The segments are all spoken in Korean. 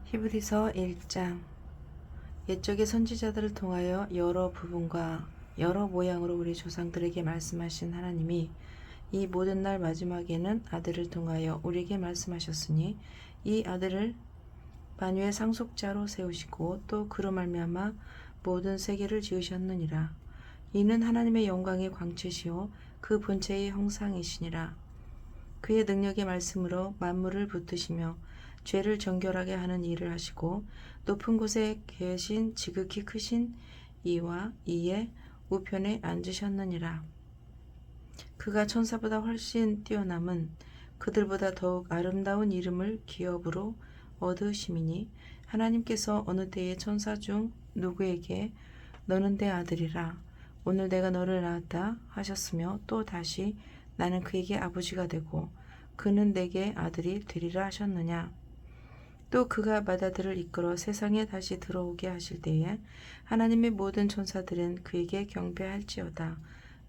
히브리서 1장. 옛적의 선지자들을 통하여 여러 부분과 여러 모양으로 우리 조상들에게 말씀하신 하나님이 이 모든 날 마지막에는 아들을 통하여 우리에게 말씀하셨으니 이 아들을 만유의 상속자로 세우시고 또 그로 말미암아 모든 세계를 지으셨느니라. 이는 하나님의 영광의 광채시요 그 본체의 형상이시니라. 그의 능력의 말씀으로 만물을 붙드시며 죄를 정결하게 하는 일을 하시고 높은 곳에 계신 지극히 크신 이와 이의 우편에 앉으셨느니라. 그가 천사보다 훨씬 뛰어남은 그들보다 더욱 아름다운 이름을 기업으로 얻으심이니 하나님께서 어느 때에 천사 중 누구에게 너는 내 아들이라 오늘 내가 너를 낳았다 하셨으며 또 다시 나는 그에게 아버지가 되고 그는 내게 아들이 되리라 하셨느냐. 또 그가 맏아들을 이끌어 세상에 다시 들어오게 하실 때에 하나님의 모든 천사들은 그에게 경배할지어다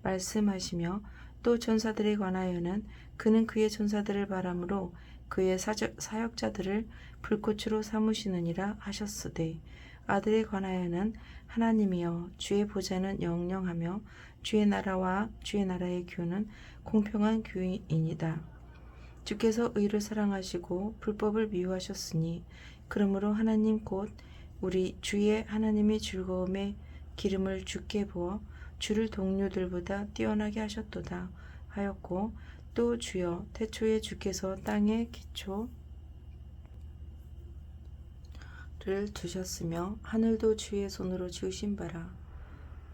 말씀하시며 또 천사들에 관하여는 그는 그의 천사들을 바람으로 그의 사역자들을 불꽃으로 삼으시느니라 하셨으되 아들에 관하여는 하나님이여 주의 보좌는 영영하며 주의 나라와 주의 나라의 교훈은 공평한 교훈이니이다. 주께서 의를 사랑하시고 불법을 미워하셨으니 그러므로 하나님 곧 우리 주의 하나님이 즐거움의 기름을 주께 부어 주를 동료들보다 뛰어나게 하셨도다 하였고 또 주여 태초에 주께서 땅의 기초를 두셨으며 하늘도 주의 손으로 지으신 바라.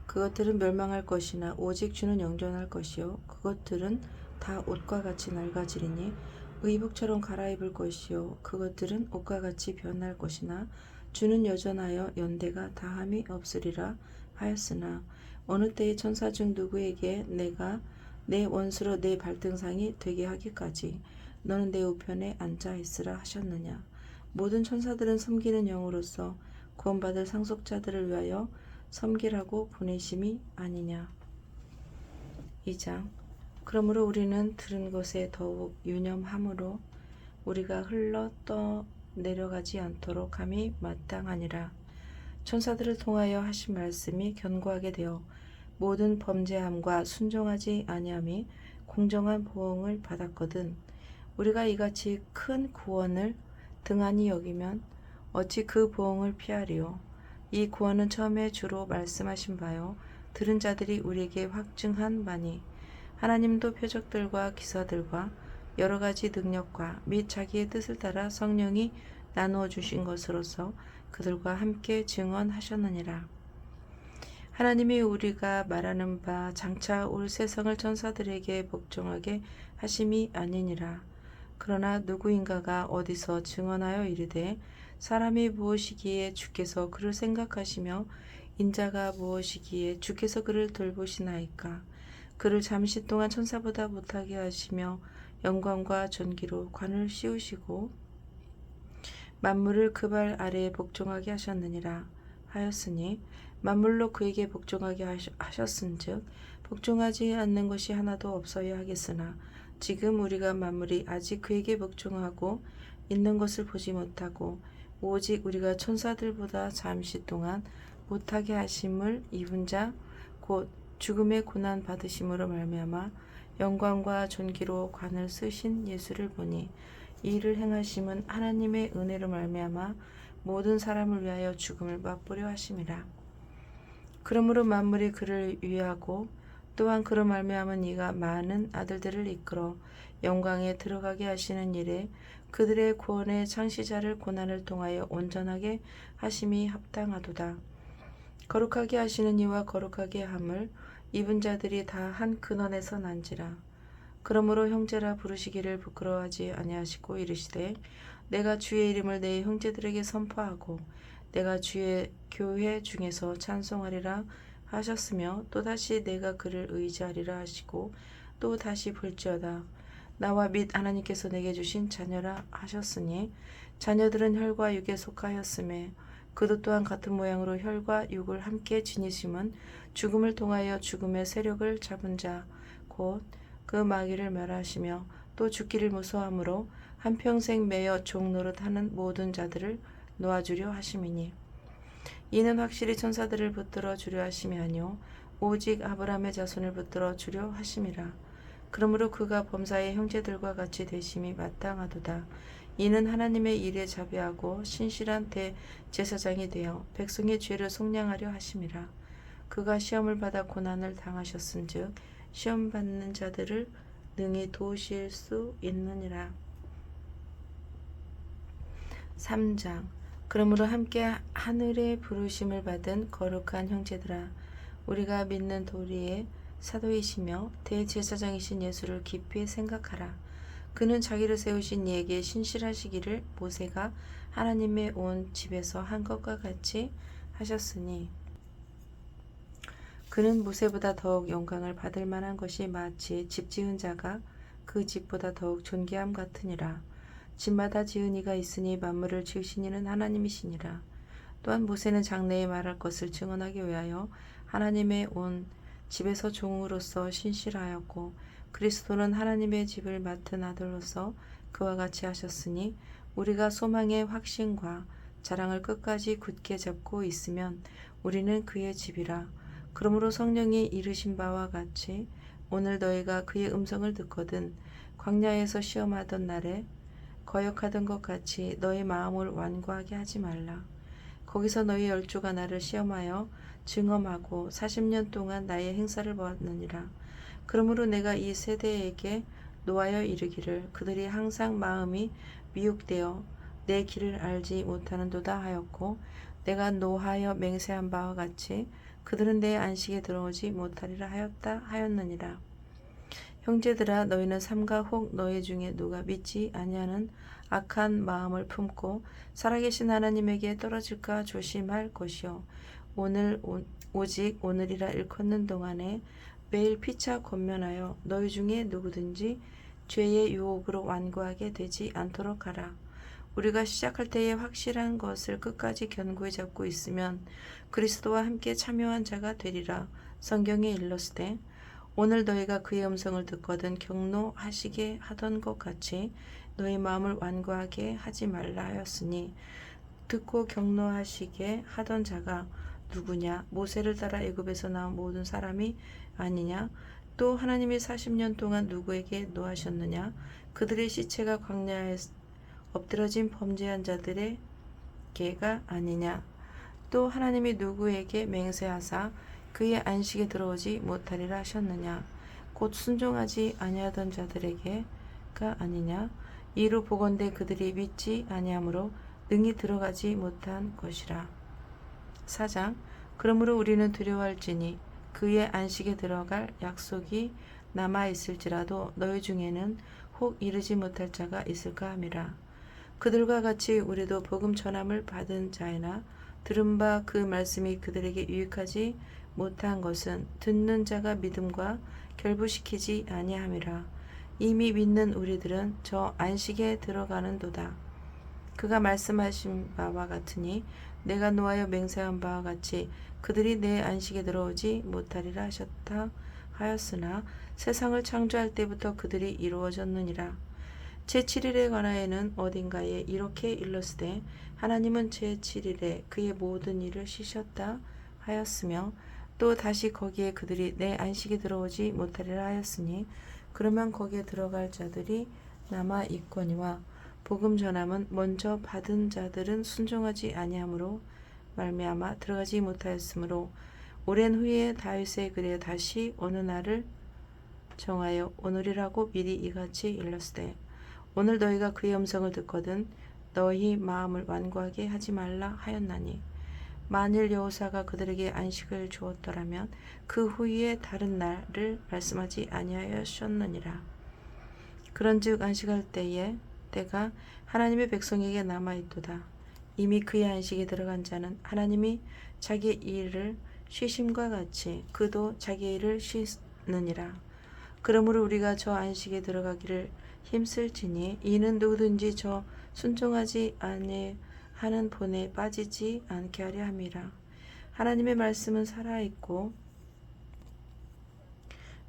그것들은 멸망할 것이나 오직 주는 영존할 것이요 그것들은 다 옷과 같이 낡아지리니 의복처럼 갈아입을 것이요 그것들은 옷과 같이 변할 것이나 주는 여전하여 연대가 다함이 없으리라 하였으나 어느 때에 천사 중 누구에게 내가 내 원수로 내 발등상이 되게 하기까지 너는 내 우편에 앉아 있으라 하셨느냐. 모든 천사들은 섬기는 영으로서 구원받을 상속자들을 위하여 섬기라고 보내심이 아니냐. 2장. 그러므로 우리는 들은 것에 더욱 유념함으로 우리가 흘러 떠내려가지 않도록 함이 마땅하니라. 천사들을 통하여 하신 말씀이 견고하게 되어 모든 범죄함과 순종하지 아니함이 공정한 보응을 받았거든. 우리가 이같이 큰 구원을 등한히 여기면 어찌 그 보응을 피하리요. 이 구원은 처음에 주로 말씀하신 바요 들은 자들이 우리에게 확증한 바니 하나님도 표적들과 기사들과 여러 가지 능력과 및 자기의 뜻을 따라 성령이 나누어 주신 것으로서 그들과 함께 증언하셨느니라. 하나님이 우리가 말하는 바 장차 올 세상을 천사들에게 복종하게 하심이 아니니라. 그러나 누구인가가 어디서 증언하여 이르되 사람이 무엇이기에 주께서 그를 생각하시며 인자가 무엇이기에 주께서 그를 돌보시나이까. 그를 잠시 동안 천사보다 못하게 하시며 영광과 전기로 관을 씌우시고 만물을 그 발 아래에 복종하게 하셨느니라 하였으니 만물로 그에게 복종하게 하셨은즉 복종하지 않는 것이 하나도 없어야 하겠으나 지금 우리가 만물이 아직 그에게 복종하고 있는 것을 보지 못하고 오직 우리가 천사들보다 잠시 동안 못하게 하심을 입은 자 곧 죽음의 고난 받으심으로 말미암아 영광과 존귀로 관을 쓰신 예수를 보니 이 일을 행하심은 하나님의 은혜로 말미암아 모든 사람을 위하여 죽음을 맛보려 하심이라. 그러므로 만물이 그를 위하고 또한 그로 말미암은 이가 많은 아들들을 이끌어 영광에 들어가게 하시는 일에 그들의 구원의 창시자를 고난을 통하여 온전하게 하심이 합당하도다. 거룩하게 하시는 이와 거룩하게 함을 입은 자들이 다 한 근원에서 난지라. 그러므로 형제라 부르시기를 부끄러워하지 아니하시고 이르시되 내가 주의 이름을 내 형제들에게 선포하고 내가 주의 교회 중에서 찬송하리라 하셨으며 또다시 내가 그를 의지하리라 하시고 또 다시 볼지어다 나와 및 하나님께서 내게 주신 자녀라 하셨으니 자녀들은 혈과 육에 속하였음에 그도 또한 같은 모양으로 혈과 육을 함께 지니심은 죽음을 통하여 죽음의 세력을 잡은 자 곧 그 마귀를 멸하시며 또 죽기를 무서워함으로 한평생 매여 종 노릇하는 모든 자들을 놓아주려 하심이니 이는 확실히 천사들을 붙들어 주려 하심이 아니요 오직 아브라함의 자손을 붙들어 주려 하심이라. 그러므로 그가 범사의 형제들과 같이 되심이 마땅하도다. 이는 하나님의 일에 자비하고 신실한 대제사장이 되어 백성의 죄를 속량하려 하심이라. 그가 시험을 받아 고난을 당하셨은즉 시험 받는 자들을 능히 도우실 수 있느니라. 3장. 그러므로 함께 하늘의 부르심을 받은 거룩한 형제들아, 우리가 믿는 도리의 사도이시며 대제사장이신 예수를 깊이 생각하라. 그는 자기를 세우신 이에게 신실하시기를 모세가 하나님의 온 집에서 한 것과 같이 하셨으니 그는 모세보다 더욱 영광을 받을 만한 것이 마치 집 지은 자가 그 집보다 더욱 존귀함 같으니라. 집마다 지은 이가 있으니 만물을 지으신 이는 하나님이시니라. 또한 모세는 장래에 말할 것을 증언하기 위하여 하나님의 온 집에서 종으로서 신실하였고 그리스도는 하나님의 집을 맡은 아들로서 그와 같이 하셨으니 우리가 소망의 확신과 자랑을 끝까지 굳게 잡고 있으면 우리는 그의 집이라. 그러므로 성령이 이르신 바와 같이 오늘 너희가 그의 음성을 듣거든 광야에서 시험하던 날에 거역하던 것 같이 너희 마음을 완고하게 하지 말라. 거기서 너희 열조가 나를 시험하여 증험하고 40년 동안 나의 행사를 보았느니라. 그러므로 내가 이 세대에게 노하여 이르기를 그들이 항상 마음이 미혹되어 내 길을 알지 못하는도다 하였고 내가 노하여 맹세한 바와 같이 그들은 내 안식에 들어오지 못하리라 하였느니라. 형제들아, 너희는 삼가 혹 너희 중에 누가 믿지 아니하는 악한 마음을 품고 살아계신 하나님에게 떨어질까 조심할 것이요 오직 오늘이라 일컫는 동안에 매일 피차 권면하여 너희 중에 누구든지 죄의 유혹으로 완고하게 되지 않도록 하라. 우리가 시작할 때에 확실한 것을 끝까지 견고히 잡고 있으면 그리스도와 함께 참여한 자가 되리라. 성경에 일렀으되 오늘 너희가 그의 음성을 듣거든 경노하시게 하던 것 같이 너희 마음을 완고하게 하지 말라 하였으니 듣고 경노하시게 하던 자가 누구냐? 모세를 따라 애굽에서 나온 모든 사람이 아니냐? 또 하나님이 40년 동안 누구에게 노하셨느냐? 그들의 시체가 광야에 엎드러진 범죄한 자들의 개가 아니냐? 또 하나님이 누구에게 맹세하사 그의 안식에 들어오지 못하리라 하셨느냐? 곧 순종하지 아니하던 자들에게가 아니냐? 이로 보건대 그들이 믿지 아니하므로 능히 들어가지 못한 것이라. 4장. 그러므로 우리는 두려워할지니 그의 안식에 들어갈 약속이 남아 있을지라도 너희 중에는 혹 이르지 못할 자가 있을까 함이라. 그들과 같이 우리도 복음 전함을 받은 자이나 들은 바 그 말씀이 그들에게 유익하지 못한 것은 듣는 자가 믿음과 결부시키지 아니함이라. 이미 믿는 우리들은 저 안식에 들어가는도다. 그가 말씀하신 바와 같으니 내가 노하여 맹세한 바와 같이 그들이 내 안식에 들어오지 못하리라 하셨다 하였으나 세상을 창조할 때부터 그들이 이루어졌느니라. 제7일에 관하여는 어딘가에 이렇게 일렀으되 하나님은 제7일에 그의 모든 일을 쉬셨다 하였으며 또 다시 거기에 그들이 내 안식에 들어오지 못하리라 하였으니 그러면 거기에 들어갈 자들이 남아 있거니와 복음 전함은 먼저 받은 자들은 순종하지 아니함으로 말미암아 들어가지 못하였으므로 오랜 후에 다윗의 글에 다시 어느 날을 정하여 오늘이라고 미리 이같이 일렀으되 오늘 너희가 그의 음성을 듣거든 너희 마음을 완고하게 하지 말라 하였나니 만일 여호사가 그들에게 안식을 주었더라면 그 후에 다른 날을 말씀하지 아니하셨느니라. 그런즉 안식할 때가 하나님의 백성에게 남아있도다. 이미 그의 안식에 들어간 자는 하나님이 자기 일을 쉬심과 같이 그도 자기 일을 쉬느니라. 그러므로 우리가 저 안식에 들어가기를 힘쓸지니 이는 누구든지 저 순종하지 아니하는 본에 빠지지 않게 하려 함이라. 하나님의 말씀은 살아있고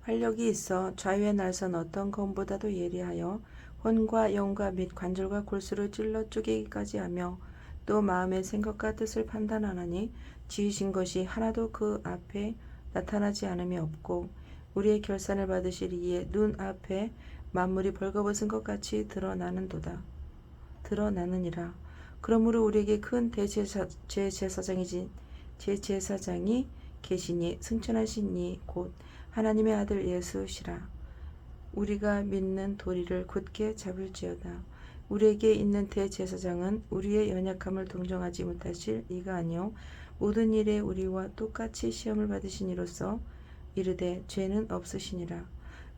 활력이 있어 좌우의 날선 어떤 검보다도 예리하여 혼과 영과 및 관절과 골수를 찔러 쪼개기까지 하며 또 마음의 생각과 뜻을 판단하나니 지으신 것이 하나도 그 앞에 나타나지 않음이 없고 우리의 결산을 받으실 이에 눈 앞에 만물이 벌거벗은 것 같이 드러나느니라. 그러므로 우리에게 큰 제제사장이 계시니 승천하신 이 곧 하나님의 아들 예수시라. 우리가 믿는 도리를 굳게 잡을지어다. 우리에게 있는 대제사장은 우리의 연약함을 동정하지 못하실 이가 아니요 모든 일에 우리와 똑같이 시험을 받으신 이로써 이르되 죄는 없으시니라.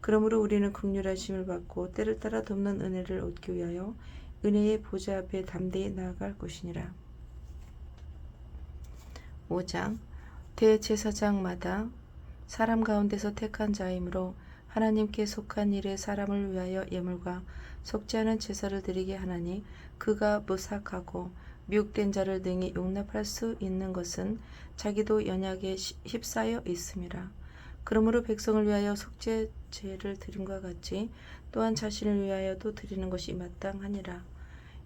그러므로 우리는 긍휼하심을 받고 때를 따라 돕는 은혜를 얻기 위하여 은혜의 보좌 앞에 담대히 나아갈 것이니라. 5장 대제사장마다 사람 가운데서 택한 자이므로 하나님께 속한 일에 사람을 위하여 예물과 속지 않은 제사를 드리게 하나니 그가 무삭하고 미혹된 자를 능히 용납할 수 있는 것은 자기도 연약에 휩싸여 있음이라. 그러므로 백성을 위하여 속죄제를 드림과 같이 또한 자신을 위하여도 드리는 것이 마땅하니라.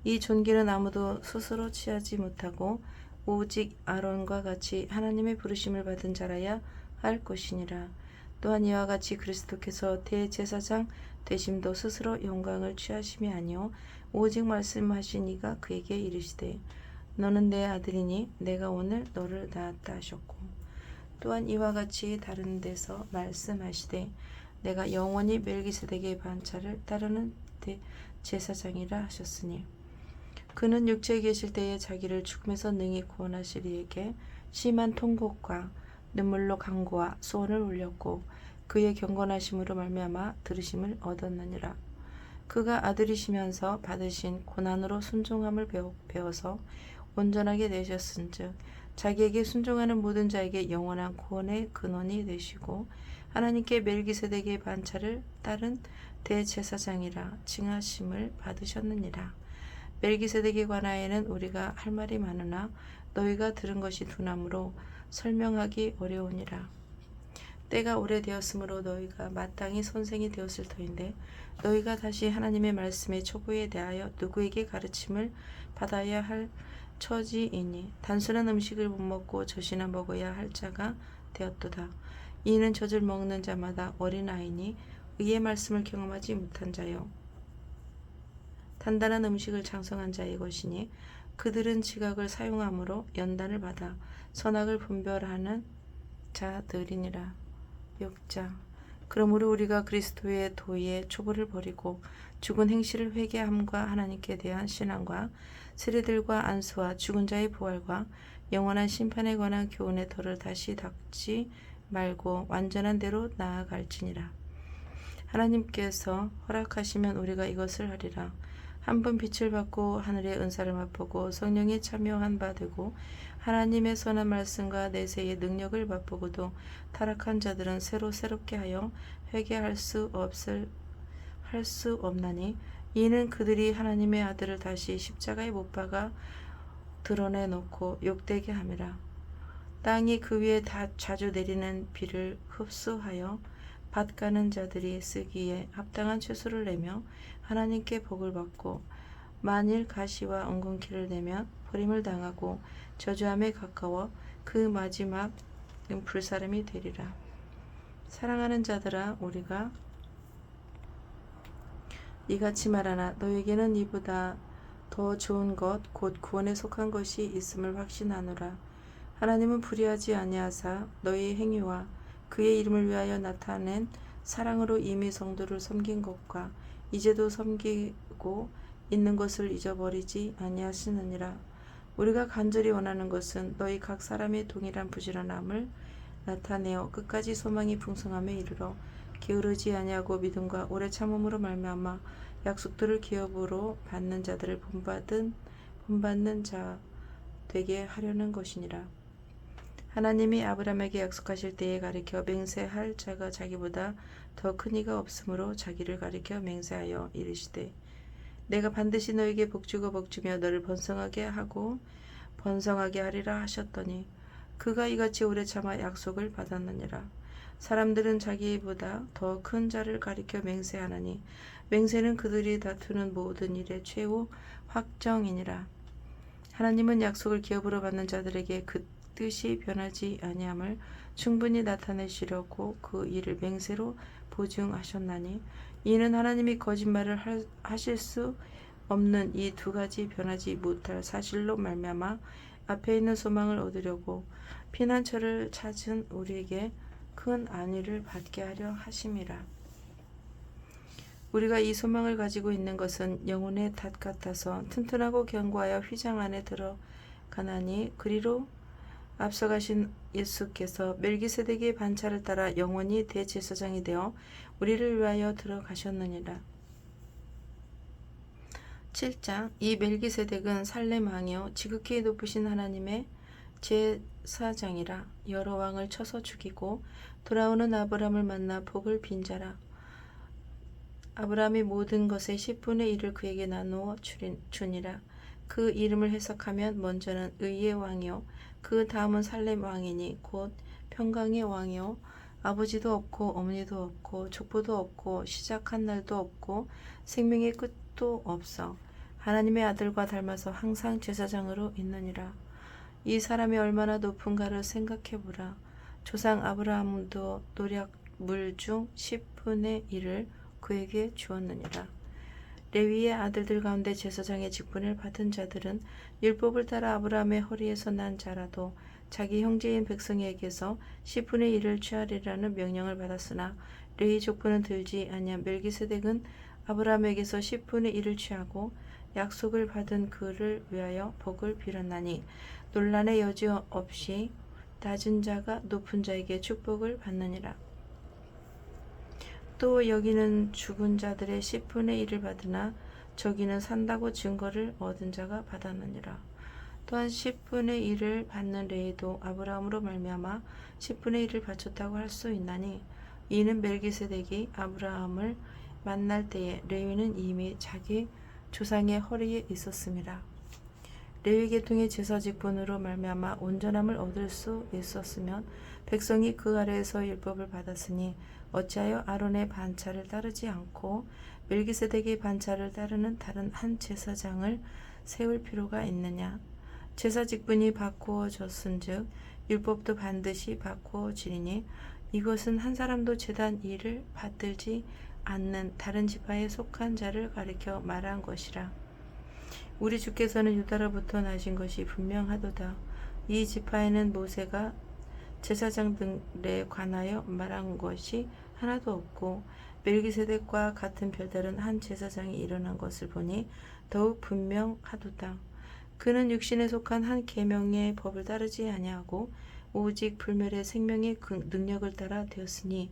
이 존귀는 아무도 스스로 취하지 못하고 오직 아론과 같이 하나님의 부르심을 받은 자라야 할 것이니라. 또한 이와 같이 그리스도께서 대제사장 되심도 스스로 영광을 취하심이 아니요 오직 말씀하신 이가 그에게 이르시되 너는 내 아들이니 내가 오늘 너를 낳았다 하셨고 또한 이와 같이 다른 데서 말씀하시되 내가 영원히 멜기세덱의 반차를 따르는 대제사장이라 하셨으니 그는 육체에 계실 때에 자기를 죽음에서 능히 구원하실 이에게 심한 통곡과 눈물로 간구와 소원을 올렸고 그의 경건하심으로 말미암아 들으심을 얻었느니라. 그가 아들이시면서 받으신 고난으로 순종함을 배워서 온전하게 되셨은즉 자기에게 순종하는 모든 자에게 영원한 구원의 근원이 되시고 하나님께 멜기세덱의 반차를 따른 대제사장이라 칭하심을 받으셨느니라. 멜기세덱에 관하여는 우리가 할 말이 많으나 너희가 들은 것이 둔하므로 설명하기 어려우니라. 때가 오래되었으므로 너희가 마땅히 선생이 되었을 터인데 너희가 다시 하나님의 말씀의 초보에 대하여 누구에게 가르침을 받아야 할 처지이니 단순한 음식을 못 먹고 젖이나 먹어야 할 자가 되었도다. 이는 젖을 먹는 자마다 어린아이니 의의 말씀을 경험하지 못한 자요 단단한 음식을 장성한 자의 것이니 그들은 지각을 사용함으로 연단을 받아 선악을 분별하는 자들이니라. 6장 그러므로 우리가 그리스도의 도의 초보를 버리고 죽은 행실을 회개함과 하나님께 대한 신앙과 세례들과 안수와 죽은 자의 부활과 영원한 심판에 관한 교훈의 털을 다시 닦지 말고 완전한 대로 나아갈지니라. 하나님께서 허락하시면 우리가 이것을 하리라. 한 번 빛을 받고 하늘의 은사를 맛보고 성령에 참여한 바 되고 하나님의 선한 말씀과 내세의 능력을 맛보고도 타락한 자들은 새롭게 하여 회개할 수 없나니 이는 그들이 하나님의 아들을 다시 십자가에 못 박아 드러내놓고 욕되게 함이라. 땅이 그 위에 자주 내리는 비를 흡수하여 밭 가는 자들이 쓰기에 합당한 채소를 내며 하나님께 복을 받고 만일 가시와 엉겅퀴를 내면 버림을 당하고 저주함에 가까워 그 마지막은 불사름이 되리라. 사랑하는 자들아 우리가 이같이 말하나 너에게는 이보다 더 좋은 것 곧 구원에 속한 것이 있음을 확신하노라. 하나님은 불의하지 아니하사 너희의 행위와 그의 이름을 위하여 나타낸 사랑으로 이미 성도를 섬긴 것과 이제도 섬기고 있는 것을 잊어버리지 아니하시느니라. 우리가 간절히 원하는 것은 너희 각 사람의 동일한 부지런함을 나타내어 끝까지 소망이 풍성함에 이르러 게으르지 아니하고 믿음과 오래 참음으로 말미암아 약속들을 기업으로 받는 자들을 본받는 자 되게 하려는 것이니라. 하나님이 아브라함에게 약속하실 때에 가리켜 맹세할 자가 자기보다 더 큰 이가 없으므로 자기를 가리켜 맹세하여 이르시되 내가 반드시 너에게 복주고 복주며 너를 번성하게 하고 번성하게 하리라 하셨더니 그가 이같이 오래 참아 약속을 받았느니라. 사람들은 자기보다 더 큰 자를 가리켜 맹세하나니 맹세는 그들이 다투는 모든 일의 최후 확정이니라. 하나님은 약속을 기업으로 받는 자들에게 그 뜻이 변하지 아니함을 충분히 나타내시려고 그 일을 맹세로 보증하셨나니, 이는 하나님이 거짓말을 하실 수 없는 이 두 가지 변하지 못할 사실로 말미암아 앞에 있는 소망을 얻으려고 피난처를 찾은 우리에게 큰 안위를 받게 하려 하심이라. 우리가 이 소망을 가지고 있는 것은 영혼의 닷 같아서 튼튼하고 견고하여 휘장 안에 들어가나니, 그리로 앞서가신 예수께서 멜기세덱의 반차를 따라 영원히 대제사장이 되어 우리를 위하여 들어가셨느니라. 7장. 이 멜기세덱은 살렘 왕이요 지극히 높으신 하나님의 제사장이라. 여러 왕을 쳐서 죽이고 돌아오는 아브람을 만나 복을 빈 자라. 아브라함이 모든 것의 10분의 1을 그에게 나누어 주니라. 그 이름을 해석하면 먼저는 의의 왕이요 그 다음은 살렘 왕이니 곧 평강의 왕이요 아버지도 없고 어머니도 없고 족보도 없고 시작한 날도 없고 생명의 끝도 없어 하나님의 아들과 닮아서 항상 제사장으로 있느니라. 이 사람이 얼마나 높은가를 생각해보라. 조상 아브라함도 노략물 중 10분의 1을 그에게 주었느니라. 레위의 아들들 가운데 제사장의 직분을 받은 자들은 율법을 따라 아브라함의 허리에서 난 자라도 자기 형제인 백성에게서 10분의 1을 취하리라는 명령을 받았으나, 레위 족보는 들지 아니한 멜기세덱은 아브라함에게서 10분의 1을 취하고 약속을 받은 그를 위하여 복을 빌었나니, 논란의 여지 없이 낮은 자가 높은 자에게 축복을 받느니라. 또 여기는 죽은 자들의 10분의 1을 받으나 저기는 산다고 증거를 얻은 자가 받았느니라. 또한 10분의 1을 받는 레위도 아브라함으로 말미암아 10분의 1을 바쳤다고 할 수 있나니, 이는 멜기세덱이 아브라함을 만날 때에 레위는 이미 자기 조상의 허리에 있었음이라. 레위 계통의 제사 직분으로 말미암아 온전함을 얻을 수 있었으면 백성이 그 아래에서 율법을 받았으니 어찌하여 아론의 반차를 따르지 않고 멜기세덱의 반차를 따르는 다른 한 제사장을 세울 필요가 있느냐. 제사 직분이 바꾸어졌은즉 율법도 반드시 바꾸어지리니, 이것은 한 사람도 제단 일을 받들지 않는 다른 지파에 속한 자를 가리켜 말한 것이라. 우리 주께서는 유다로부터 나신 것이 분명하도다. 이 지파에는 모세가 제사장들에 관하여 말한 것이 하나도 없고, 멜기세덱과 같은 별다른 한 제사장이 일어난 것을 보니 더욱 분명하도다. 그는 육신에 속한 한 계명의 법을 따르지 아니하고 오직 불멸의 생명의 능력을 따라 되었으니,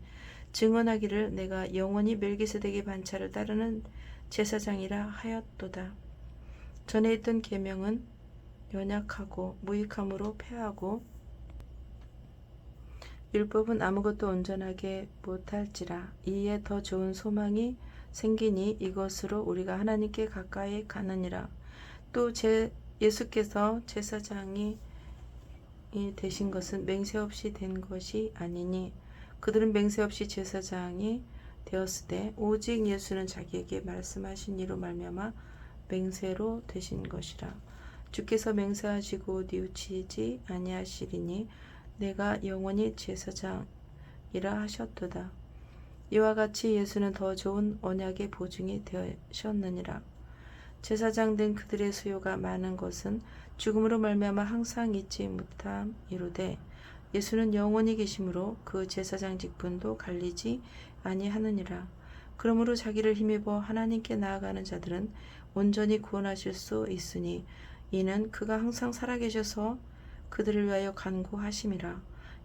증언하기를 내가 영원히 멜기세덱의 반차를 따르는 제사장이라 하였도다. 전에 있던 계명은 연약하고 무익함으로 패하고 율법은 아무것도 온전하게 못할지라. 이에 더 좋은 소망이 생기니 이것으로 우리가 하나님께 가까이 가느니라. 또 예수께서 제사장이 되신 것은 맹세 없이 된 것이 아니니, 그들은 맹세 없이 제사장이 되었으되 오직 예수는 자기에게 말씀하신 이로 말미암아 맹세로 되신 것이라. 주께서 맹세하시고 뉘우치지 아니하시리니 내가 영원히 제사장이라 하셨도다. 이와 같이 예수는 더 좋은 언약의 보증이 되셨느니라. 제사장 된 그들의 수요가 많은 것은 죽음으로 말미암아 항상 잊지 못함이로되, 예수는 영원히 계심으로 그 제사장 직분도 갈리지 아니하느니라. 그러므로 자기를 힘입어 하나님께 나아가는 자들은 온전히 구원하실 수 있으니, 이는 그가 항상 살아계셔서 그들을 위하여 간구하심이라.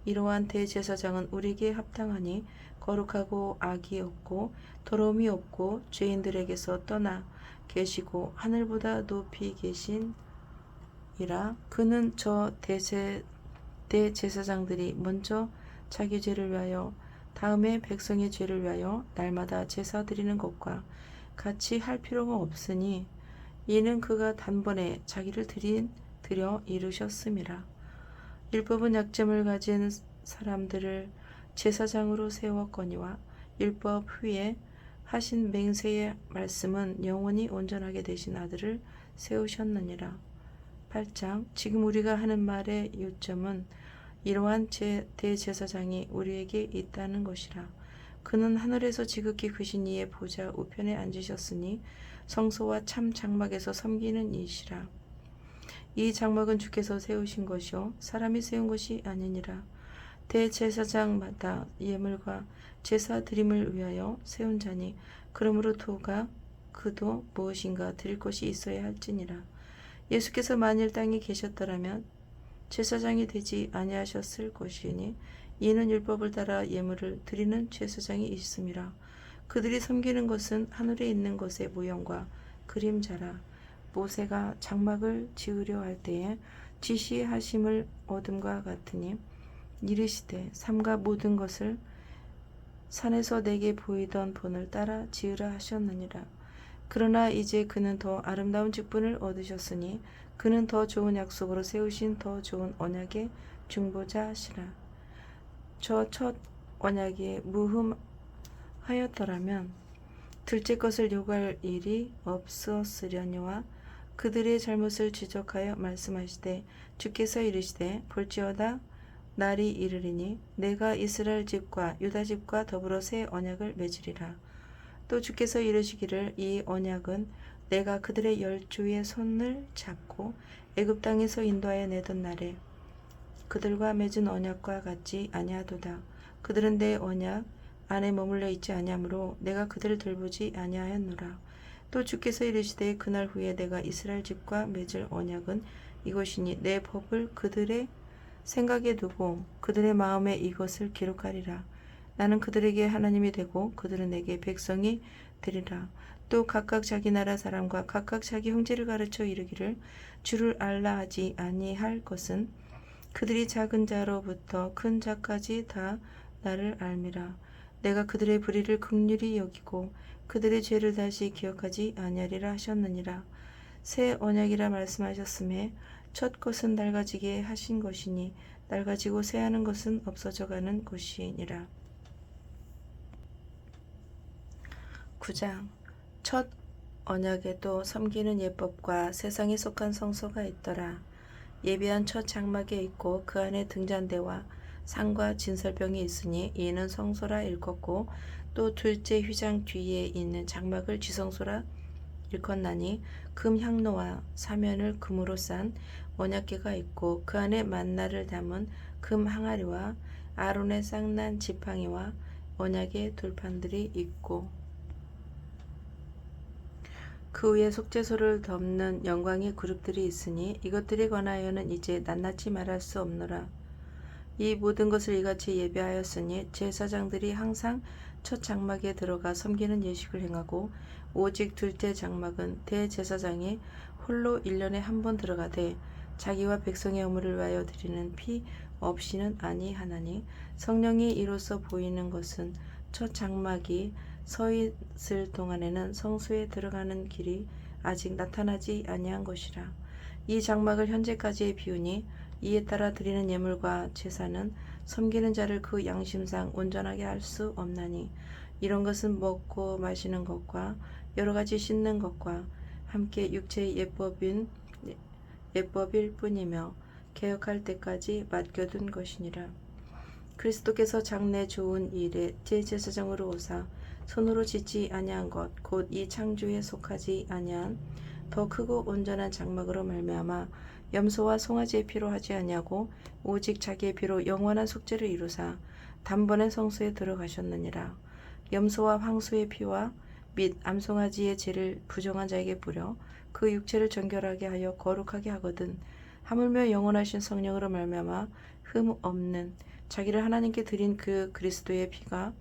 이러한 대제사장은 우리에게 합당하니 거룩하고 악이 없고 더러움이 없고 죄인들에게서 떠나 계시고 하늘보다 높이 계신이라. 그는 저 대제사장들이 먼저 자기 죄를 위하여 다음에 백성의 죄를 위하여 날마다 제사 드리는 것과 같이 할 필요가 없으니, 이는 그가 단번에 자기를 드려 이루셨음이라. 율법은 약점을 가진 사람들을 제사장으로 세웠거니와 율법 후에 하신 맹세의 말씀은 영원히 온전하게 되신 아들을 세우셨느니라. 8장. 지금 우리가 하는 말의 요점은 이러한 대제사장이 우리에게 있다는 것이라. 그는 하늘에서 지극히 크신 이의 보좌 우편에 앉으셨으니 성소와 참 장막에서 섬기는 이시라. 이 장막은 주께서 세우신 것이요 사람이 세운 것이 아니니라. 대제사장마다 예물과 제사 드림을 위하여 세운 자니 그러므로 그도 무엇인가 드릴 것이 있어야 할지니라. 예수께서 만일 땅에 계셨더라면 제사장이 되지 아니하셨을 것이니 이는 율법을 따라 예물을 드리는 제사장이 있음이라. 그들이 섬기는 것은 하늘에 있는 것의 모형과 그림자라. 모세가 장막을 지으려 할 때에 지시하심을 얻음과 같으니 이르시되 삼가 모든 것을 산에서 내게 보이던 본을 따라 지으라 하셨느니라. 그러나 이제 그는 더 아름다운 직분을 얻으셨으니 그는 더 좋은 약속으로 세우신 더 좋은 언약의 중보자시라. 저 첫 언약에 무흠하였더라면 둘째 것을 요구할 일이 없었으려니와 그들의 잘못을 지적하여 말씀하시되 주께서 이르시되 볼지어다 날이 이르리니 내가 이스라엘 집과 유다 집과 더불어 새 언약을 맺으리라. 또 주께서 이르시기를 이 언약은 내가 그들의 열조의 손을 잡고 애굽 땅에서 인도하여 내던 날에 그들과 맺은 언약과 같지 아니하도다. 그들은 내 언약 안에 머물러 있지 아니하므로 내가 그들을 돌보지 아니하였노라. 또 주께서 이르시되 그날 후에 내가 이스라엘 집과 맺을 언약은 이것이니 내 법을 그들의 생각에 두고 그들의 마음에 이것을 기록하리라. 나는 그들에게 하나님이 되고 그들은 내게 백성이 되리라. 또 각각 자기 나라 사람과 각각 자기 형제를 가르쳐 이르기를 주를 알라 하지 아니할 것은 그들이 작은 자로부터 큰 자까지 다 나를 알미라. 내가 그들의 불의를 긍휼히 여기고 그들의 죄를 다시 기억하지 아니하리라 하셨느니라. 새 언약이라 말씀하셨음에 첫 것은 낡아지게 하신 것이니 낡아지고 새하는 것은 없어져 가는 것이니라. 9장. 첫 언약에도 섬기는 예법과 세상에 속한 성소가 있더라. 예비한 첫 장막에 있고 그 안에 등잔대와 상과 진설병이 있으니 이는 성소라 일컫고 또 둘째 휘장 뒤에 있는 장막을 지성소라 일컫나니 금 향로와 사면을 금으로 싼 언약궤가 있고 그 안에 만나를 담은 금 항아리와 아론의 쌍난 지팡이와 언약의 돌판들이 있고 그 위에 속죄소를 덮는 영광의 그룹들이 있으니 이것들에 관하여는 이제 낱낱이 말할 수 없노라. 이 모든 것을 이같이 예비하였으니 제사장들이 항상 첫 장막에 들어가 섬기는 예식을 행하고 오직 둘째 장막은 대제사장이 홀로 1년에 한 번 들어가되 자기와 백성의 허물을 위하여 드리는 피 없이는 아니하나니 성령이 이로써 보이는 것은 첫 장막이 서 있을 동안에는 성소에 들어가는 길이 아직 나타나지 아니한 것이라. 이 장막을 현재까지의 비유니 이에 따라 드리는 예물과 제사는 섬기는 자를 그 양심상 온전하게 할 수 없나니 이런 것은 먹고 마시는 것과 여러 가지 씻는 것과 함께 육체의 예법일 뿐이며 개혁할 때까지 맡겨둔 것이니라. 그리스도께서 장래 좋은 일에 제제사장으로 오사 손으로 짓지 아니한 것 곧 이 창조에 속하지 아니한 더 크고 온전한 장막으로 말미암아 염소와 송아지의 피로 하지 아니하고 오직 자기의 피로 영원한 속죄를 이루사 단번에 성소에 들어가셨느니라. 염소와 황소의 피와 및 암송아지의 죄를 부정한 자에게 뿌려 그 육체를 정결하게 하여 거룩하게 하거든 하물며 영원하신 성령으로 말미암아 흠 없는 자기를 하나님께 드린 그 그리스도의 피가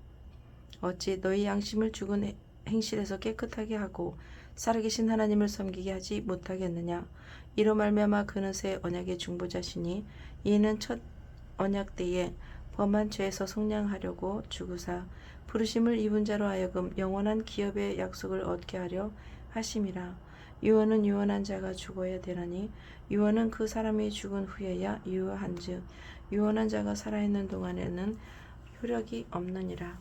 어찌 너희 양심을 죽은 행실에서 깨끗하게 하고 살아계신 하나님을 섬기게 하지 못하겠느냐. 이로 말미암아 그는 새 언약의 중보자시니 이는 첫 언약 때에 범한 죄에서 속량하려고 죽으사 부르심을 입은 자로 하여금 영원한 기업의 약속을 얻게 하려 하심이라. 유언은 유언한 자가 죽어야 되나니 유언은 그 사람이 죽은 후에야 유효한즉 유언한 자가 살아있는 동안에는 효력이 없느니라.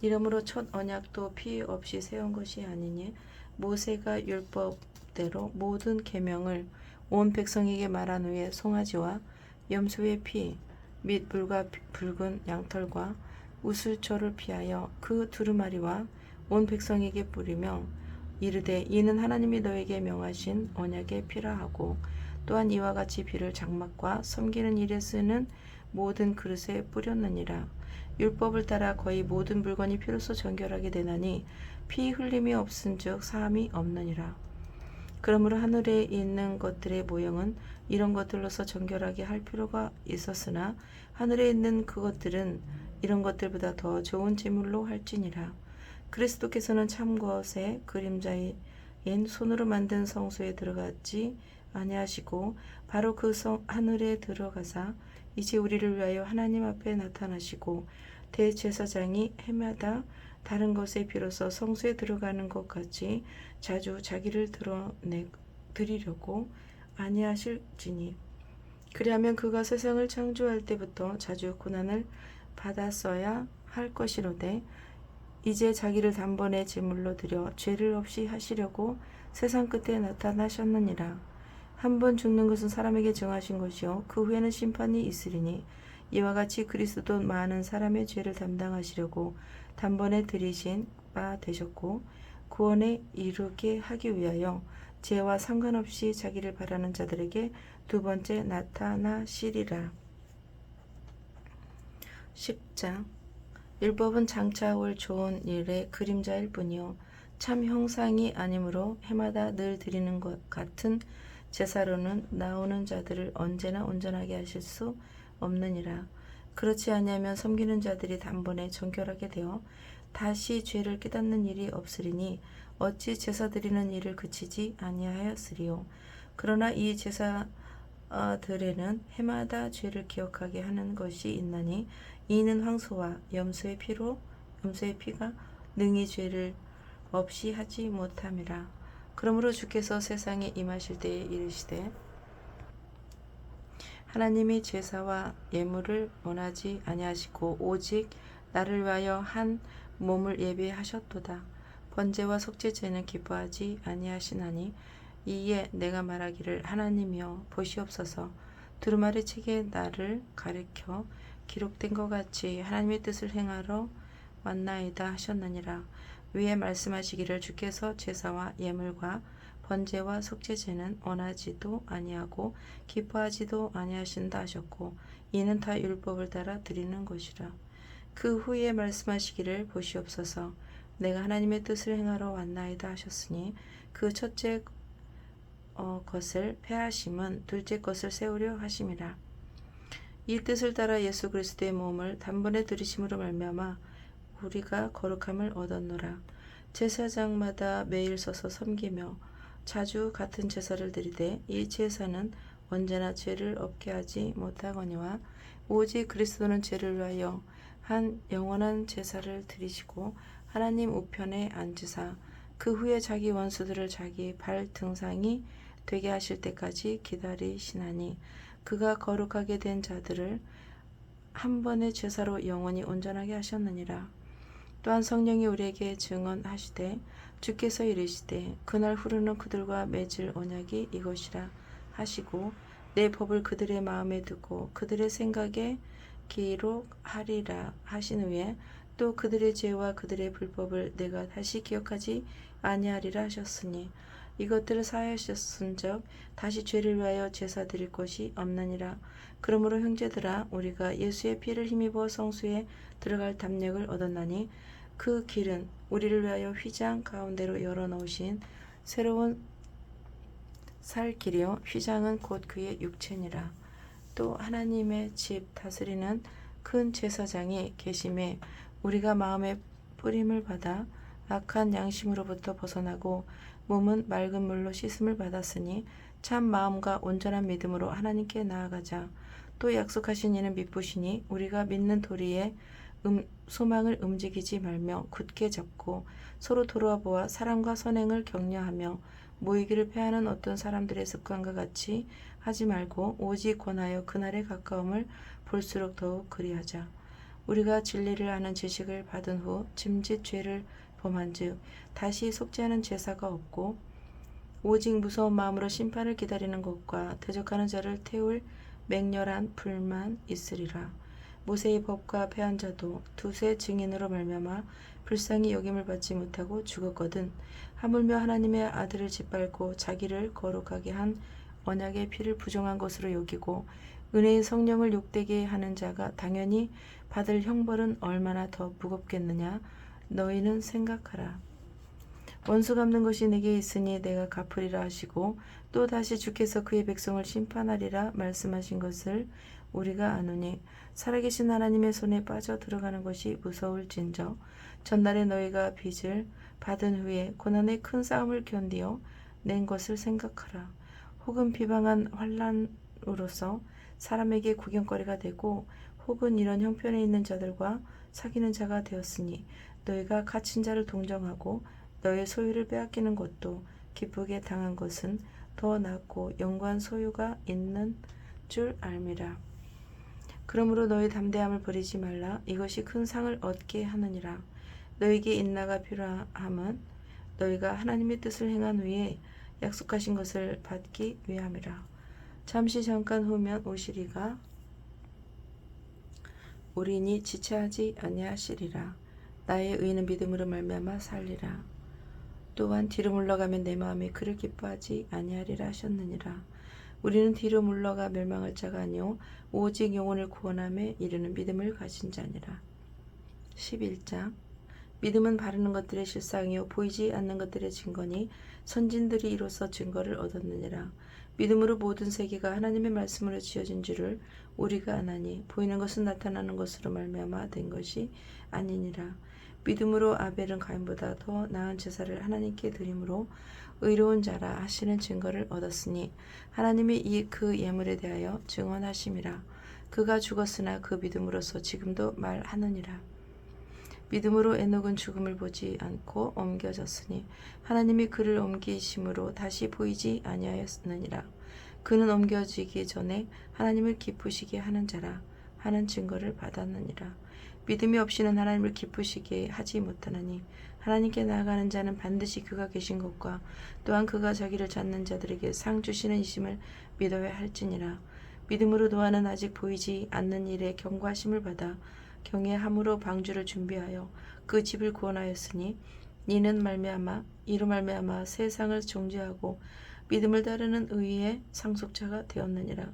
이러므로 첫 언약도 피 없이 세운 것이 아니니 모세가 율법대로 모든 계명을 온 백성에게 말한 후에 송아지와 염소의 피 및 물과 붉은 양털과 우슬초를 피하여 그 두루마리와 온 백성에게 뿌리며 이르되 이는 하나님이 너에게 명하신 언약의 피라 하고 또한 이와 같이 피를 장막과 섬기는 일에 쓰는 모든 그릇에 뿌렸느니라. 율법을 따라 거의 모든 물건이 피로써 정결하게 되나니 피 흘림이 없은즉 사함이 없느니라. 그러므로 하늘에 있는 것들의 모형은 이런 것들로서 정결하게 할 필요가 있었으나 하늘에 있는 그것들은 이런 것들보다 더 좋은 제물로 할지니라. 그리스도께서는 참 것의 그림자인 손으로 만든 성소에 들어가지 아니하시고 바로 그 하늘에 들어가사 이제 우리를 위하여 하나님 앞에 나타나시고 대제사장이 해마다 다른 것에 비로소 성소에 들어가는 것 같이 자주 자기를 드리려고 아니하실지니 그리하면 그가 세상을 창조할 때부터 자주 고난을 받았어야 할 것이로되 이제 자기를 단번에 제물로 드려 죄를 없이 하시려고 세상 끝에 나타나셨느니라. 한 번 죽는 것은 사람에게 정하신 것이요 그 후에는 심판이 있으리니 이와 같이 그리스도도 많은 사람의 죄를 담당하시려고 단번에 들이신 바 되셨고 구원에 이르게 하기 위하여 죄와 상관없이 자기를 바라는 자들에게 두 번째 나타나시리라. 10장 율법은 장차 올 좋은 일의 그림자일 뿐이요 참 형상이 아니므로 해마다 늘 드리는 것 같은 제사로는 나오는 자들을 언제나 온전하게 하실 수 없느니라. 그렇지 아니하면 섬기는 자들이 단번에 정결하게 되어 다시 죄를 깨닫는 일이 없으리니 어찌 제사 드리는 일을 그치지 아니하였으리요. 그러나 이 제사들에는 해마다 죄를 기억하게 하는 것이 있나니 이는 황소와 염소의 피가 능히 죄를 없이 하지 못함이라. 그러므로 주께서 세상에 임하실 때에 이르시되 하나님이 제사와 예물을 원하지 아니하시고 오직 나를 위하여 한 몸을 예비하셨도다. 번제와 속죄제는 기뻐하지 아니하시나니 이에 내가 말하기를 하나님이여 보시옵소서 두루마리 책에 나를 가리켜 기록된 것 같이 하나님의 뜻을 행하러 왔나이다 하셨느니라. 위에 말씀하시기를 주께서 제사와 예물과 번제와 속죄제는 원하지도 아니하고 기뻐하지도 아니하신다 하셨고 이는 다 율법을 따라 드리는 것이라. 그 후에 말씀하시기를 보시옵소서 내가 하나님의 뜻을 행하러 왔나이다 하셨으니 그 첫째 것을 폐하심은 둘째 것을 세우려 하심이라. 이 뜻을 따라 예수 그리스도의 몸을 단번에 들이심으로 말미암아 우리가 거룩함을 얻었노라. 제사장마다 매일 서서 섬기며 자주 같은 제사를 드리되 이 제사는 언제나 죄를 없게 하지 못하거니와 오직 그리스도는 죄를 위하여 한 영원한 제사를 드리시고 하나님 우편에 앉으사 그 후에 자기 원수들을 자기 발 등상이 되게 하실 때까지 기다리시나니 그가 거룩하게 된 자들을 한 번의 제사로 영원히 온전하게 하셨느니라. 또한 성령이 우리에게 증언하시되 주께서 이르시되 그날 후로는 그들과 맺을 언약이 이것이라 하시고 내 법을 그들의 마음에 두고 그들의 생각에 기록하리라 하신 후에 또 그들의 죄와 그들의 불법을 내가 다시 기억하지 아니하리라 하셨으니 이것들을 사하셨은즉 다시 죄를 위하여 제사 드릴 것이 없느니라. 그러므로 형제들아 우리가 예수의 피를 힘입어 성소에 들어갈 담력을 얻었나니 그 길은 우리를 위하여 휘장 가운데로 열어놓으신 새로운 살 길이요 휘장은 곧 그의 육체니라. 또 하나님의 집 다스리는 큰 제사장이 계심에 우리가 마음의 뿌림을 받아 악한 양심으로부터 벗어나고 몸은 맑은 물로 씻음을 받았으니 참 마음과 온전한 믿음으로 하나님께 나아가자. 또 약속하신 이는 미쁘시니 우리가 믿는 도리에 소망을 움직이지 말며 굳게 잡고 서로 돌아와 보아 사랑과 선행을 격려하며 모이기를 패하는 어떤 사람들의 습관과 같이 하지 말고 오직 권하여 그날의 가까움을 볼수록 더욱 그리하자. 우리가 진리를 아는 지식을 받은 후 짐짓 죄를 범한즉 다시 속죄하는 제사가 없고 오직 무서운 마음으로 심판을 기다리는 것과 대적하는 자를 태울 맹렬한 불만 있으리라. 모세의 법과 패한 자도 두세 증인으로 말미암아 불쌍히 여김을 받지 못하고 죽었거든. 하물며 하나님의 아들을 짓밟고 자기를 거룩하게 한 언약의 피를 부정한 것으로 여기고 은혜의 성령을 욕되게 하는 자가 당연히 받을 형벌은 얼마나 더 무겁겠느냐. 너희는 생각하라. 원수 갚는 것이 내게 있으니 내가 갚으리라 하시고 또 다시 주께서 그의 백성을 심판하리라 말씀하신 것을 우리가 아노니 살아계신 하나님의 손에 빠져 들어가는 것이 무서울진저 전날에 너희가 빚을 받은 후에 고난의 큰 싸움을 견디어 낸 것을 생각하라. 혹은 비방한 환난으로서 사람에게 구경거리가 되고 혹은 이런 형편에 있는 자들과 사귀는 자가 되었으니 너희가 갇힌 자를 동정하고 너의 소유를 빼앗기는 것도 기쁘게 당한 것은 더 낫고 영광 소유가 있는 줄 알미라. 그러므로 너희 담대함을 버리지 말라. 이것이 큰 상을 얻게 하느니라. 너에게 인나가 필요함은 너희가 하나님의 뜻을 행한 후에 약속하신 것을 받기 위함이라. 잠시 잠깐 후면 오시리가 우리니 지체하지 아니하시리라. 나의 의는 믿음으로 말미암아 살리라. 또한 뒤로 물러가면 내 마음이 그를 기뻐하지 아니하리라 하셨느니라. 우리는 뒤로 물러가 멸망할 자가 아니오 오직 영혼을 구원함에 이르는 믿음을 가진 자니라. 11장 믿음은 바르는 것들의 실상이요 보이지 않는 것들의 증거니 선진들이 이로써 증거를 얻었느니라. 믿음으로 모든 세계가 하나님의 말씀으로 지어진 줄을 우리가 아나니 보이는 것은 나타나는 것으로 말미암아 된 것이 아니니라. 믿음으로 아벨은 가인보다 더 나은 제사를 하나님께 드림으로 의로운 자라 하시는 증거를 얻었으니 하나님이 이 그 예물에 대하여 증언하심이라. 그가 죽었으나 그 믿음으로서 지금도 말하느니라. 믿음으로 에녹은 죽음을 보지 않고 옮겨졌으니 하나님이 그를 옮기심으로 다시 보이지 아니하였느니라. 그는 옮겨지기 전에 하나님을 기쁘시게 하는 자라 하는 증거를 받았느니라. 믿음이 없이는 하나님을 기쁘시게 하지 못하나니 하나님께 나아가는 자는 반드시 그가 계신 것과 또한 그가 자기를 찾는 자들에게 상 주시는 이심을 믿어야 할지니라. 믿음으로 노아는 아직 보이지 않는 일에 경고하심을 받아 경외함으로 방주를 준비하여 그 집을 구원하였으니 이로 말미암아 세상을 정죄하고 믿음을 따르는 의의 상속자가 되었느니라.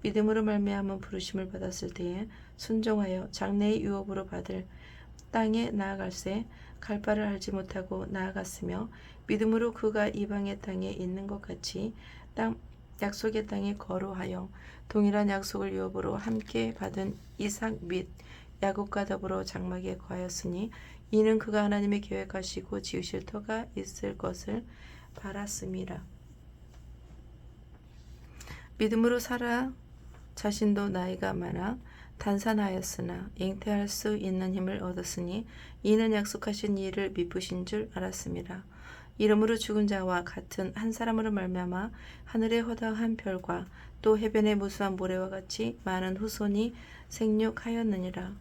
믿음으로 말미암은 부르심을 받았을 때에 순종하여 장래의 유업으로 받을 땅에 나아갈새 갈 바를 알지 못하고 나아갔으며 믿음으로 그가 이방의 땅에 있는 것 같이 약속의 땅에 거류하여 동일한 약속을 유업으로 함께 받은 이삭 및 야곱과 더불어 장막에 거하였으니 이는 그가 하나님의 계획하시고 지으실 터가 있을 것을 바랐음이라. 믿음으로 사라 자신도 나이가 많아 단산하였으나 잉태할 수 있는 힘을 얻었으니 이는 약속하신 일을 미쁘신 줄 알았음이라. 이러므로 죽은 자와 같은 한 사람으로 말미암아 하늘의 허다한 별과 또 해변의 무수한 모래와 같이 많은 후손이 생육하였느니라.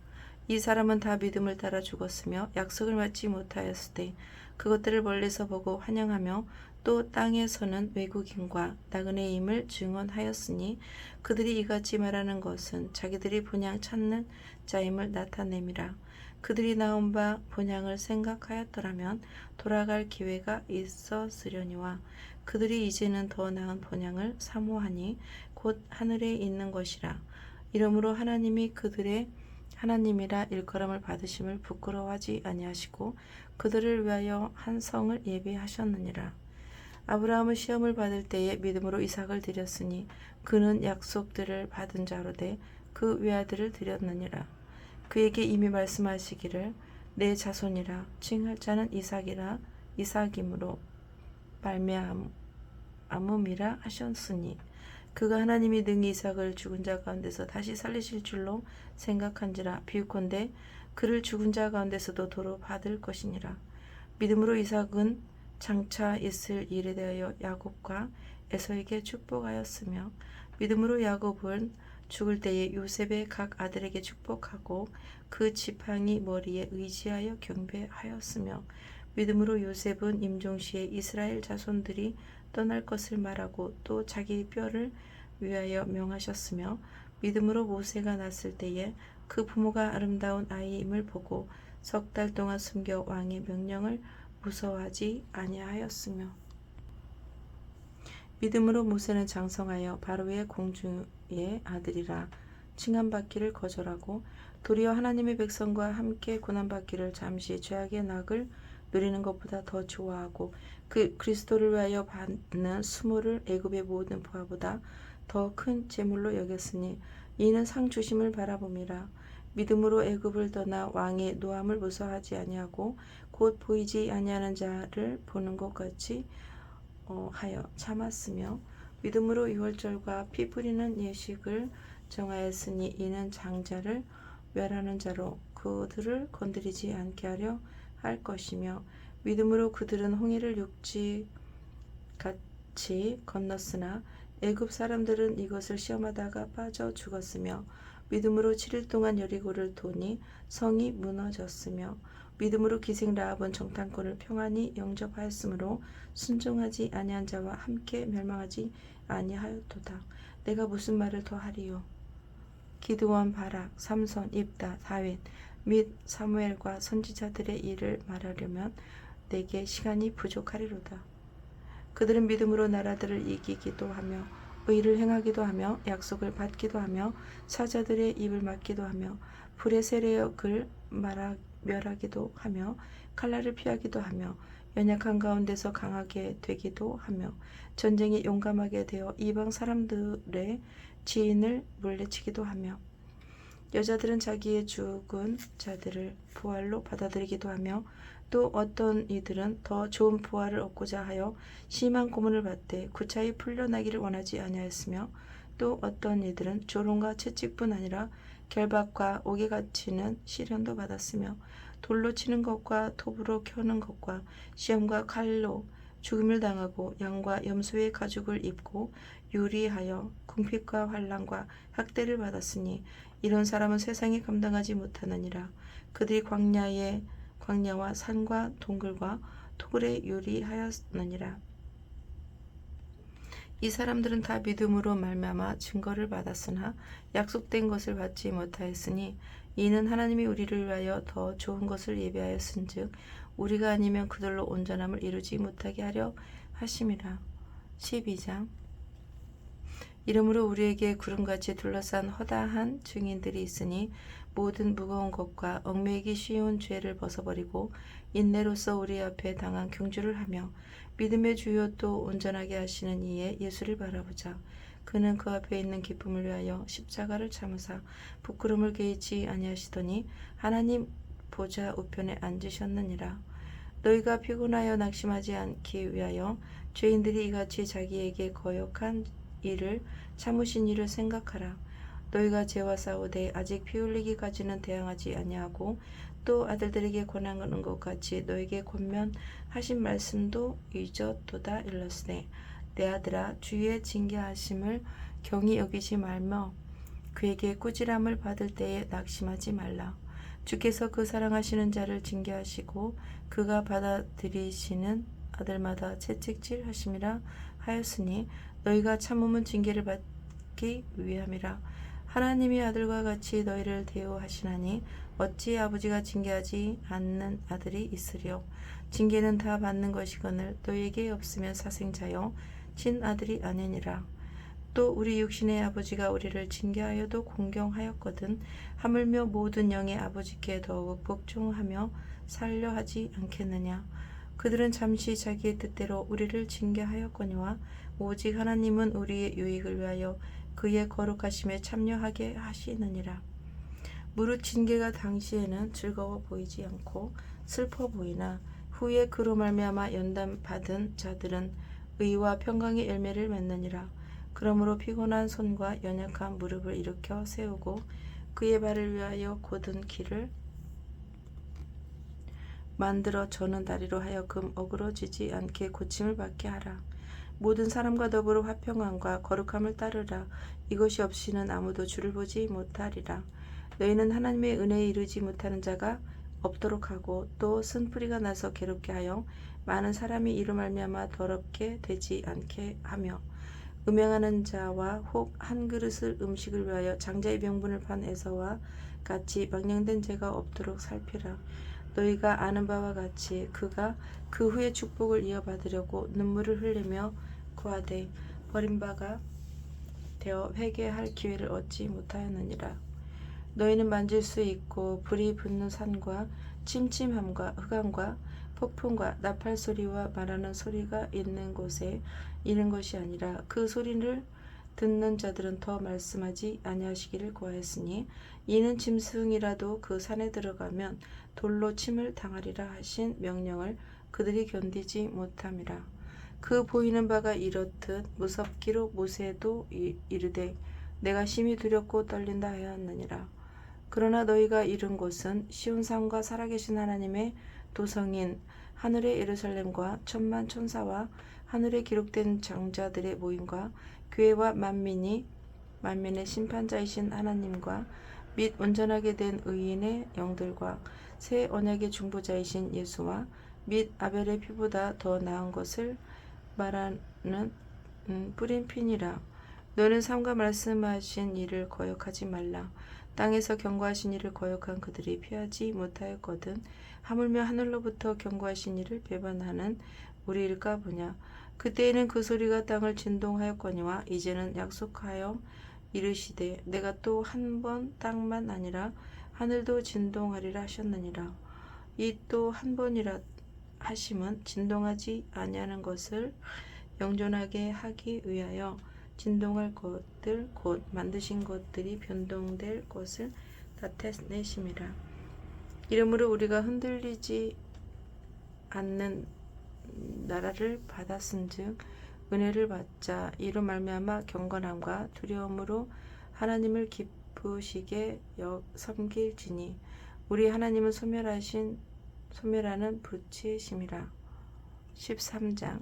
이 사람은 다 믿음을 따라 죽었으며 약속을 받지 못하였을 때 그것들을 멀리서 보고 환영하며 또 땅에서는 외국인과 나그네임을 증언하였으니 그들이 이같이 말하는 것은 자기들이 본향 찾는 자임을 나타냄이라. 그들이 나온 바 본향을 생각하였더라면 돌아갈 기회가 있었으려니와 그들이 이제는 더 나은 본향을 사모하니 곧 하늘에 있는 것이라. 이러므로 하나님이 그들의 하나님이라 일컬음을 받으심을 부끄러워하지 아니하시고 그들을 위하여 한 성을 예비하셨느니라. 아브라함은 시험을 받을 때에 믿음으로 이삭을 드렸으니 그는 약속들을 받은 자로되 그 외아들을 드렸느니라. 그에게 이미 말씀하시기를 내 자손이라 칭할 자는 이삭이므로 말미암음이라 하셨으니 그가 하나님이 능히 이삭을 죽은 자 가운데서 다시 살리실 줄로 생각한지라. 비유컨대 그를 죽은 자 가운데서도 도로 받을 것이니라. 믿음으로 이삭은 장차 있을 일에 대하여 야곱과 에서에게 축복하였으며 믿음으로 야곱은 죽을 때에 요셉의 각 아들에게 축복하고 그 지팡이 머리에 의지하여 경배하였으며 믿음으로 요셉은 임종시에 이스라엘 자손들이 떠날 것을 말하고 또 자기 뼈를 위하여 명하셨으며 믿음으로 모세가 났을 때에 그 부모가 아름다운 아이임을 보고 석 달 동안 숨겨 왕의 명령을 무서워하지 아니하였으며 믿음으로 모세는 장성하여 바로의 공주의 아들이라 칭함받기를 거절하고 도리어 하나님의 백성과 함께 고난받기를 잠시 죄악의 낙을 누리는 것보다 더 좋아하고 그 그리스도를 위하여 받는 수모를 애굽의 모든 부하보다 더 큰 재물로 여겼으니 이는 상 주심을 바라봄이라. 믿음으로 애굽을 떠나 왕의 노함을 무서워하지 아니하고 곧 보이지 아니하는 자를 보는 것 같이 하여 참았으며 믿음으로 유월절과 피 뿌리는 예식을 정하였으니 이는 장자를 멸하는 자로 그들을 건드리지 않게 하려 할 것이며 믿음으로 그들은 홍해를 육지 같이 건넜으나 애굽 사람들은 이것을 시험하다가 빠져 죽었으며 믿음으로 7일 동안 여리고를 도니 성이 무너졌으며 믿음으로 기생 라합은 정탐꾼을 평안히 영접하였으므로 순종하지 아니한 자와 함께 멸망하지 아니하였도다. 내가 무슨 말을 더 하리요? 기드온, 바락, 삼손, 입다, 다윗 및 사무엘과 선지자들의 일을 말하려면 내게 시간이 부족하리로다. 그들은 믿음으로 나라들을 이기기도 하며 의를 행하기도 하며 약속을 받기도 하며 사자들의 입을 막기도 하며 불의 세력을 멸하기도 하며 칼날을 피하기도 하며 연약한 가운데서 강하게 되기도 하며 전쟁에 용감하게 되어 이방 사람들의 지인을 물리치기도 하며 여자들은 자기의 죽은 자들을 부활로 받아들이기도 하며 또 어떤 이들은 더 좋은 부활을 얻고자 하여 심한 고문을 받되 구차히 풀려나기를 원하지 아니하였으며 또 어떤 이들은 조롱과 채찍뿐 아니라 결박과 옥에 갇히는 시련도 받았으며 돌로 치는 것과 톱으로 켜는 것과 시험과 칼로 죽음을 당하고 양과 염소의 가죽을 입고 유리하여 궁핍과 환난과 학대를 받았으니 이런 사람은 세상에 감당하지 못하느니라. 그들이 광야와 산과 동굴과 토굴에 유리하였느니라. 이 사람들은 다 믿음으로 말미암아 증거를 받았으나 약속된 것을 받지 못하였으니 이는 하나님이 우리를 위하여 더 좋은 것을 예비하였은즉 우리가 아니면 그들로 온전함을 이루지 못하게 하려 하심이라. 12장. 이러므로 우리에게 구름같이 둘러싼 허다한 증인들이 있으니 모든 무거운 것과 얽매이기 쉬운 죄를 벗어버리고 인내로서 우리 앞에 당한 경주를 하며 믿음의 주요 또 온전하게 하시는 이의 예수를 바라보자. 그는 그 앞에 있는 기쁨을 위하여 십자가를 참으사 부끄러움을 개의치 아니하시더니 하나님 보좌 우편에 앉으셨느니라. 너희가 피곤하여 낙심하지 않기 위하여 죄인들이 이같이 자기에게 거역한 일을 참으신 일을 생각하라. 너희가 죄와 싸우되 아직 피 흘리기까지는 대항하지 아니하고 또 아들들에게 권하는 것 같이 너에게 권면하신 말씀도 잊었도다. 일러스되 내 아들아 주의 징계하심을 경히 여기지 말며 그에게 꾸지람을 받을 때에 낙심하지 말라. 주께서 그 사랑하시는 자를 징계하시고 그가 받아들이시는 아들마다 채찍질 하심이라 하였으니 너희가 참음은 징계를 받기 위함이라. 하나님이 아들과 같이 너희를 대우하시나니 어찌 아버지가 징계하지 않는 아들이 있으리요. 징계는 다 받는 것이거늘 너희에게 없으면 사생자요 친아들이 아니니라. 또 우리 육신의 아버지가 우리를 징계하여도 공경하였거든 하물며 모든 영의 아버지께 더욱 복종하며 살려 하지 않겠느냐. 그들은 잠시 자기의 뜻대로 우리를 징계하였거니와 오직 하나님은 우리의 유익을 위하여 그의 거룩하심에 참여하게 하시느니라. 무릇 징계가 당시에는 즐거워 보이지 않고 슬퍼 보이나 후에 그로 말미암아 연단 받은 자들은 의와 평강의 열매를 맺느니라. 그러므로 피곤한 손과 연약한 무릎을 일으켜 세우고 그의 발을 위하여 곧은 길을 만들어 저는 다리로 하여금 어그러지지 않게 고침을 받게 하라. 모든 사람과 더불어 화평함과 거룩함을 따르라. 이것이 없이는 아무도 주를 보지 못하리라. 너희는 하나님의 은혜에 이르지 못하는 자가 없도록 하고 또 쓴뿌리가 나서 괴롭게 하여 많은 사람이 이로 말미암아 더럽게 되지 않게 하며 음행하는 자와 혹 한 그릇을 음식을 위하여 장자의 명분을 판 에서와 같이 망령된 죄가 없도록 살피라. 너희가 아는 바와 같이 그가 그 후에 축복을 이어받으려고 눈물을 흘리며 구하되 버림바가 되어 회개할 기회를 얻지 못하였느니라. 너희는 만질 수 있고 불이 붙는 산과 침침함과 흑암과 폭풍과 나팔 소리와 말하는 소리가 있는 곳에 있는 것이 아니라 그 소리를 듣는 자들은 더 말씀하지 아니하시기를 구하였으니 이는 짐승이라도 그 산에 들어가면 돌로 침을 당하리라 하신 명령을 그들이 견디지 못함이라. 그 보이는 바가 이렇듯 무섭기로 모세도 이르되 내가 심히 두렵고 떨린다 하였느니라. 그러나 너희가 이른 곳은 시온산과 살아계신 하나님의 도성인 하늘의 예루살렘과 천만 천사와 하늘에 기록된 장자들의 모임과 교회와 만민의 심판자이신 하나님과 및 온전하게 된 의인의 영들과 새 언약의 중보자이신 예수와 및 아벨의 피보다 더 나은 것을 말하는 뿌린 피니라. 너는 삼가 말씀하신 일을 거역하지 말라. 땅에서 경고하신 일을 거역한 그들이 피하지 못하였거든. 하물며 하늘로부터 경고하신 일을 배반하는 우리일까 보냐. 그때에는 그 소리가 땅을 진동하였거니와 이제는 약속하여 이르시되 내가 또 한 번 땅만 아니라 하늘도 진동하리라 하셨느니라. 이 또 한 번이라 하심은 진동하지 아니하는 것을 영존하게 하기 위하여 진동할 것들 곧 만드신 것들이 변동될 것을 나타내심이라. 이러므로 우리가 흔들리지 않는 나라를 받았은즉 은혜를 받자. 이로 말미암아 경건함과 두려움으로 하나님을 기쁘시게 섬길지니 우리 하나님은 소멸하는 부치심이라. 13장.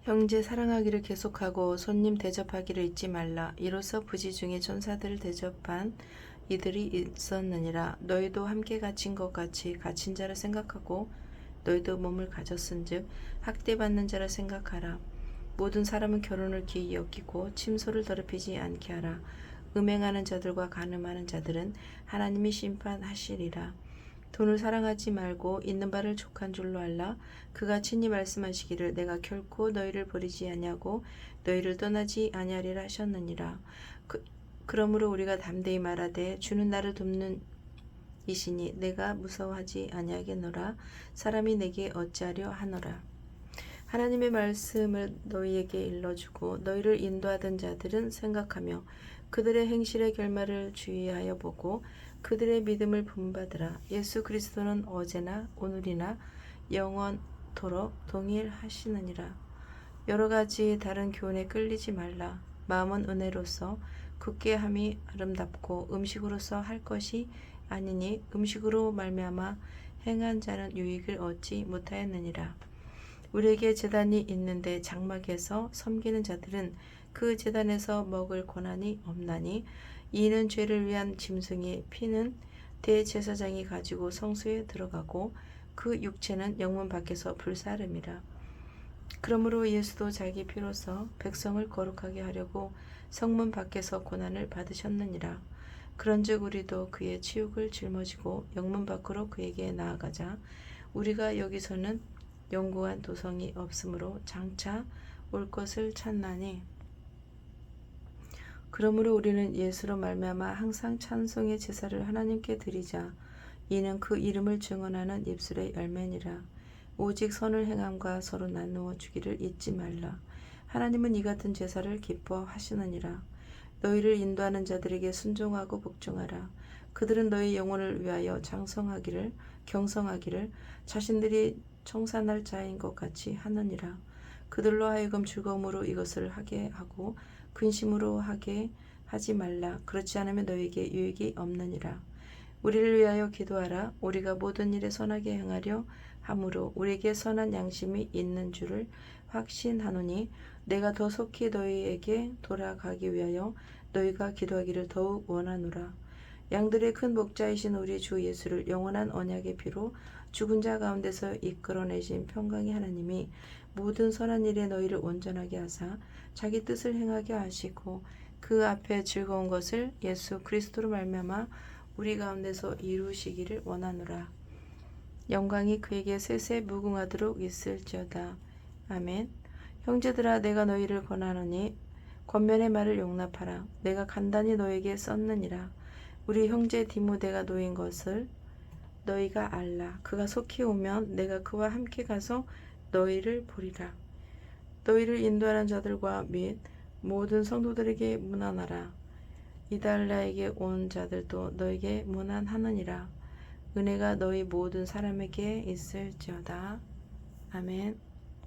형제 사랑하기를 계속하고 손님 대접하기를 잊지 말라. 이로써 부지 중에 천사들을 대접한 이들이 있었느니라. 너희도 함께 갇힌 것 같이 갇힌 자를 생각하고 너희도 몸을 가졌은즉 학대받는 자를 생각하라. 모든 사람은 결혼을 기이 여기고 침소를 더럽히지 않게 하라. 음행하는 자들과 간음하는 자들은 하나님이 심판하시리라. 돈을 사랑하지 말고 있는 바를 족한 줄로 알라. 그가 친히 말씀하시기를 내가 결코 너희를 버리지 아니하고 너희를 떠나지 아니하리라 하셨느니라. 그러므로 우리가 담대히 말하되 주는 나를 돕는 이시니 내가 무서워하지 아니하겠노라. 사람이 내게 어찌하려 하노라. 하나님의 말씀을 너희에게 일러주고 너희를 인도하던 자들은 생각하며 그들의 행실의 결말을 주의하여 보고 그들의 믿음을 본받으라. 예수 그리스도는 어제나 오늘이나 영원토록 동일하시느니라. 여러 가지 다른 교훈에 끌리지 말라. 마음은 은혜로서 굳게 함이 아름답고 음식으로서 할 것이 아니니 음식으로 말미암아 행한 자는 유익을 얻지 못하였느니라. 우리에게 제단이 있는데 장막에서 섬기는 자들은 그 제단에서 먹을 권한이 없나니 이는 죄를 위한 짐승의 피는 대제사장이 가지고 성소에 들어가고 그 육체는 영문 밖에서 불사름이라. 그러므로 예수도 자기 피로서 백성을 거룩하게 하려고 성문 밖에서 고난을 받으셨느니라. 그런즉 우리도 그의 치욕을 짊어지고 영문 밖으로 그에게 나아가자. 우리가 여기서는 영구한 도성이 없으므로 장차 올 것을 찾나니 그러므로 우리는 예수로 말미암아 항상 찬송의 제사를 하나님께 드리자. 이는 그 이름을 증언하는 입술의 열매니라. 오직 선을 행함과 서로 나누어 주기를 잊지 말라. 하나님은 이 같은 제사를 기뻐하시느니라. 너희를 인도하는 자들에게 순종하고 복종하라. 그들은 너희 영혼을 위하여 경성하기를 자신들이 청산할 자인 것 같이 하느니라. 그들로 하여금 즐거움으로 이것을 하게 하고 근심으로 하게 하지 말라. 그렇지 않으면 너희에게 유익이 없느니라. 우리를 위하여 기도하라. 우리가 모든 일에 선하게 행하려 함으로 우리에게 선한 양심이 있는 줄을 확신하노니 내가 더 속히 너희에게 돌아가기 위하여 너희가 기도하기를 더욱 원하노라. 양들의 큰 목자이신 우리 주 예수를 영원한 언약의 피로 죽은 자 가운데서 이끌어내신 평강의 하나님이 모든 선한 일에 너희를 온전하게 하사 자기 뜻을 행하게 하시고 그 앞에 즐거운 것을 예수 그리스도로 말미암아 우리 가운데서 이루시기를 원하노라. 영광이 그에게 세세 무궁하도록 있을지어다. 아멘. 형제들아, 내가 너희를 권하노니 권면의 말을 용납하라. 내가 간단히 너에게 썼느니라. 우리 형제 디모데가 놓인 것을 너희가 알라. 그가 속히 오면 내가 그와 함께 가서 너희를 보리라. 너희를 인도하는 자들과 및 모든 성도들에게 문안하라. 이달라에게 온 자들도 너에게 문안하느니라. 은혜가 너희 모든 사람에게 있을지어다. 아멘.